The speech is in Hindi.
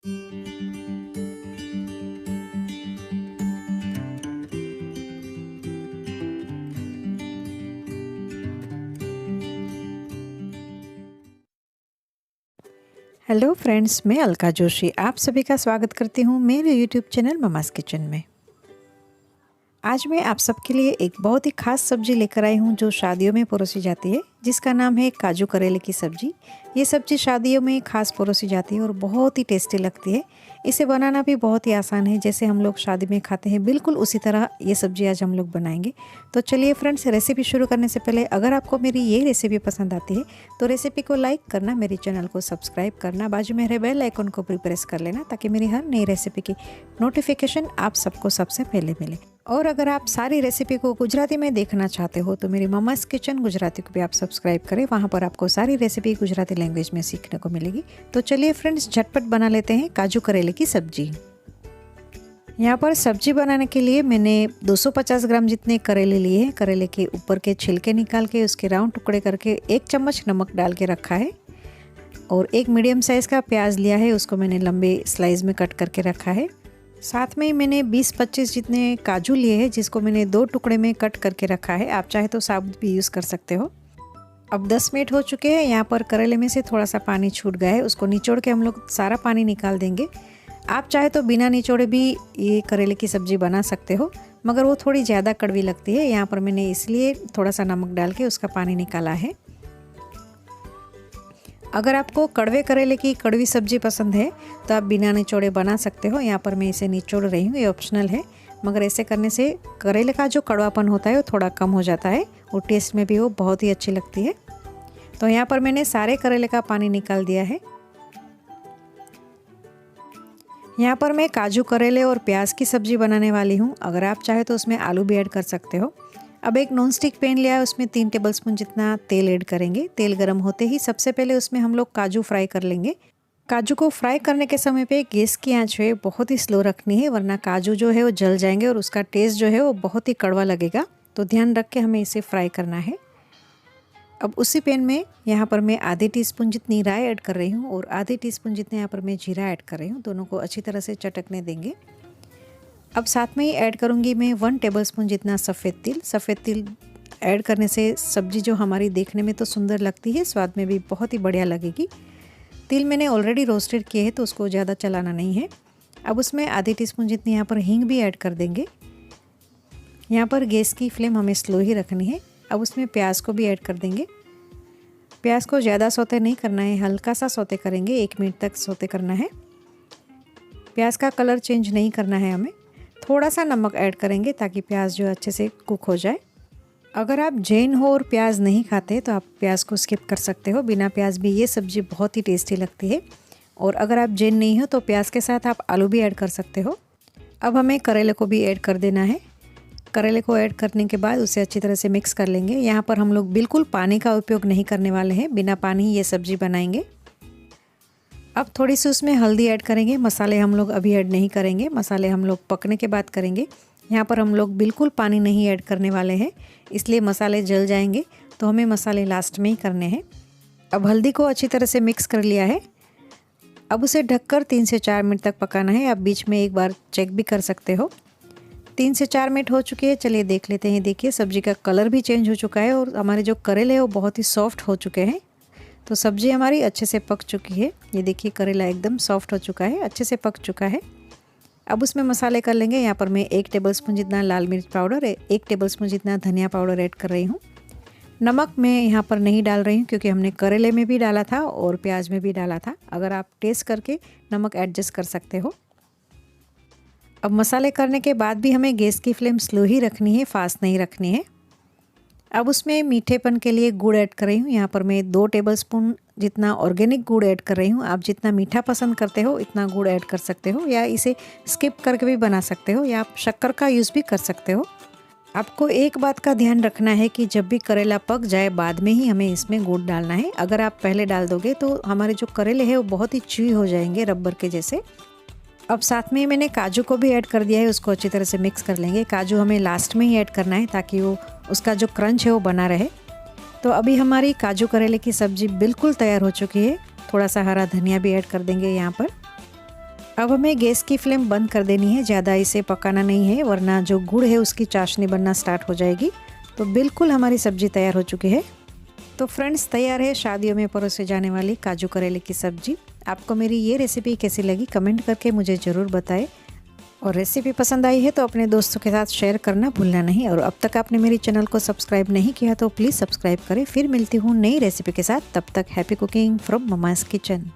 हेलो फ्रेंड्स, मैं अलका जोशी आप सभी का स्वागत करती हूँ मेरे यूट्यूब चैनल ममास किचन में। आज मैं आप सबके लिए एक बहुत ही खास सब्जी लेकर आई हूँ जो शादियों में परोसी जाती है, जिसका नाम है काजू करेले की सब्जी। ये सब्जी शादियों में खास परोसी जाती है और बहुत ही टेस्टी लगती है। इसे बनाना भी बहुत ही आसान है, जैसे हम लोग शादी में खाते हैं बिल्कुल उसी तरह ये सब्जी आज हम लोग बनाएंगे। तो चलिए फ्रेंड्स, रेसिपी शुरू करने से पहले अगर आपको मेरी ये रेसिपी पसंद आती है तो रेसिपी को लाइक करना, मेरे चैनल को सब्सक्राइब करना, बाजू में मेरे बेल आइकन को भी प्रेस कर लेना ताकि मेरी हर नई रेसिपी की नोटिफिकेशन आप सबको सबसे पहले मिले। और अगर आप सारी रेसिपी को गुजराती में देखना चाहते हो तो मेरी ममास किचन गुजराती को भी आप सब्सक्राइब करें, वहाँ पर आपको सारी रेसिपी गुजराती लैंग्वेज में सीखने को मिलेगी। तो चलिए फ्रेंड्स, झटपट बना लेते हैं काजू करेले की सब्जी। यहाँ पर सब्जी बनाने के लिए मैंने 250 ग्राम जितने करेले लिए हैं। करेले के ऊपर के छिलके निकाल के उसके राउंड टुकड़े करके 1 चम्मच नमक डाल के रखा है। और एक मीडियम साइज़ का प्याज लिया है, उसको मैंने लंबे स्लाइस में कट करके रखा है। साथ में मैंने 20-25 जितने काजू लिए हैं, जिसको मैंने 2 टुकड़े में कट करके रखा है। आप चाहे तो साबुत भी यूज़ कर सकते हो। अब 10 मिनट हो चुके हैं। यहाँ पर करेले में से थोड़ा सा पानी छूट गया है, उसको निचोड़ के हम लोग सारा पानी निकाल देंगे। आप चाहे तो बिना निचोड़े भी ये करेले की सब्ज़ी बना सकते हो, मगर वो थोड़ी ज़्यादा कड़वी लगती है। यहाँ पर मैंने इसलिए थोड़ा सा नमक डाल के उसका पानी निकाला है। अगर आपको कड़वे करेले की कड़वी सब्ज़ी पसंद है तो आप बिना निचोड़े बना सकते हो। यहाँ पर मैं इसे निचोड़ रही हूँ, ये ऑप्शनल है, मगर ऐसे करने से करेले का जो कड़वापन होता है वो थोड़ा कम हो जाता है और टेस्ट में भी वो बहुत ही अच्छी लगती है। तो यहाँ पर मैंने सारे करेले का पानी निकाल दिया है। यहाँ पर मैं काजू करेले और प्याज की सब्ज़ी बनाने वाली हूँ। अगर आप चाहे तो उसमें आलू भी ऐड कर सकते हो। अब एक नॉन स्टिक पैन लिया है, उसमें 3 टेबलस्पून जितना तेल ऐड करेंगे। तेल गर्म होते ही सबसे पहले उसमें हम लोग काजू फ्राई कर लेंगे। काजू को फ्राई करने के समय पे गैस की आंच है बहुत ही स्लो रखनी है, वरना काजू जो है वो जल जाएंगे और उसका टेस्ट जो है वो बहुत ही कड़वा लगेगा। तो ध्यान रख के हमें इसे फ्राई करना है। अब उसी पैन में यहाँ पर मैं आधे टीस्पून जितनी राई ऐड कर रही हूँ और आधे टीस्पून जितने यहाँ पर मैं जीरा ऐड कर रही हूँ। दोनों को अच्छी तरह से चटकने देंगे। अब साथ में ही ऐड करूँगी मैं 1 टेबलस्पून जितना सफ़ेद तिल। सफ़ेद तिल ऐड करने से सब्ज़ी जो हमारी देखने में तो सुंदर लगती है, स्वाद में भी बहुत ही बढ़िया लगेगी। तिल मैंने ऑलरेडी रोस्टेड किए हैं तो उसको ज़्यादा चलाना नहीं है। अब उसमें आधे टीस्पून जितनी यहाँ पर हींग भी ऐड कर देंगे। यहाँ पर गैस की फ्लेम हमें स्लो ही रखनी है। अब उसमें प्याज को भी ऐड कर देंगे। प्याज को ज़्यादा सौते नहीं करना है, हल्का सा सौते करेंगे, 1 मिनट तक सौते करना है। प्याज का कलर चेंज नहीं करना है हमें। थोड़ा सा नमक ऐड करेंगे ताकि प्याज जो अच्छे से कुक हो जाए। अगर आप जैन हो और प्याज नहीं खाते तो आप प्याज को स्किप कर सकते हो। बिना प्याज भी ये सब्ज़ी बहुत ही टेस्टी लगती है। और अगर आप जैन नहीं हो तो प्याज के साथ आप आलू भी ऐड कर सकते हो। अब हमें करेले को भी ऐड कर देना है। करेले को ऐड करने के बाद उसे अच्छी तरह से मिक्स कर लेंगे। यहाँ पर हम लोग बिल्कुल पानी का उपयोग नहीं करने वाले हैं, बिना पानी ही ये सब्ज़ी बनाएंगे। अब थोड़ी सी उसमें हल्दी ऐड करेंगे। मसाले हम लोग अभी ऐड नहीं करेंगे, मसाले हम लोग पकने के बाद करेंगे। यहाँ पर हम लोग बिल्कुल पानी नहीं ऐड करने वाले हैं, इसलिए मसाले जल जाएंगे, तो हमें मसाले लास्ट में ही करने हैं। अब हल्दी को अच्छी तरह से मिक्स कर लिया है। अब उसे ढककर 3 से 4 मिनट तक पकाना है। आप बीच में एक बार चेक भी कर सकते हो। 3 से 4 मिनट हो चुके हैं, चलिए देख लेते हैं। देखिए सब्ज़ी का कलर भी चेंज हो चुका है और हमारे जो करेले हैं वो बहुत ही सॉफ्ट हो चुके हैं। तो सब्ज़ी हमारी अच्छे से पक चुकी है। ये देखिए करेला एकदम सॉफ्ट हो चुका है, अच्छे से पक चुका है। अब उसमें मसाले कर लेंगे। यहाँ पर मैं 1 टेबलस्पून जितना लाल मिर्च पाउडर, 1 टेबलस्पून जितना धनिया पाउडर ऐड कर रही हूँ। नमक मैं यहाँ पर नहीं डाल रही हूँ क्योंकि हमने करेले में भी डाला था और प्याज में भी डाला था। अगर आप टेस्ट करके नमक एडजस्ट कर सकते हो। अब मसाले करने के बाद भी हमें गैस की फ्लेम स्लो ही रखनी है, फास्ट नहीं रखनी है। अब उसमें मीठेपन के लिए गुड़ ऐड कर रही हूँ। यहाँ पर मैं 2 टेबलस्पून जितना ऑर्गेनिक गुड़ ऐड कर रही हूँ। आप जितना मीठा पसंद करते हो इतना गुड़ ऐड कर सकते हो, या इसे स्किप करके भी बना सकते हो, या आप शक्कर का यूज़ भी कर सकते हो। आपको एक बात का ध्यान रखना है कि जब भी करेला पक जाए बाद में ही हमें इसमें गुड़ डालना है। अगर आप पहले डाल दोगे तो हमारे जो करेले हैं वो बहुत ही च्यूई हो जाएंगे, रबर के जैसे। अब साथ में मैंने काजू को भी ऐड कर दिया है, उसको अच्छी तरह से मिक्स कर लेंगे। काजू हमें लास्ट में ही ऐड करना है ताकि वो उसका जो क्रंच है वो बना रहे। तो अभी हमारी काजू करेले की सब्ज़ी बिल्कुल तैयार हो चुकी है। थोड़ा सा हरा धनिया भी ऐड कर देंगे यहाँ पर। अब हमें गैस की फ्लेम बंद कर देनी है, ज़्यादा इसे पकाना नहीं है वरना जो गुड़ है उसकी चाशनी बनना स्टार्ट हो जाएगी। तो बिल्कुल हमारी सब्ज़ी तैयार हो चुकी है। तो फ्रेंड्स, तैयार है शादियों में परोसे जाने वाली काजू करेले की सब्ज़ी। आपको मेरी ये रेसिपी कैसी लगी कमेंट करके मुझे ज़रूर बताएं। और रेसिपी पसंद आई है तो अपने दोस्तों के साथ शेयर करना भूलना नहीं। और अब तक आपने मेरी चैनल को सब्सक्राइब नहीं किया तो प्लीज़ सब्सक्राइब करें। फिर मिलती हूँ नई रेसिपी के साथ, तब तक happy cooking from Mama's kitchen.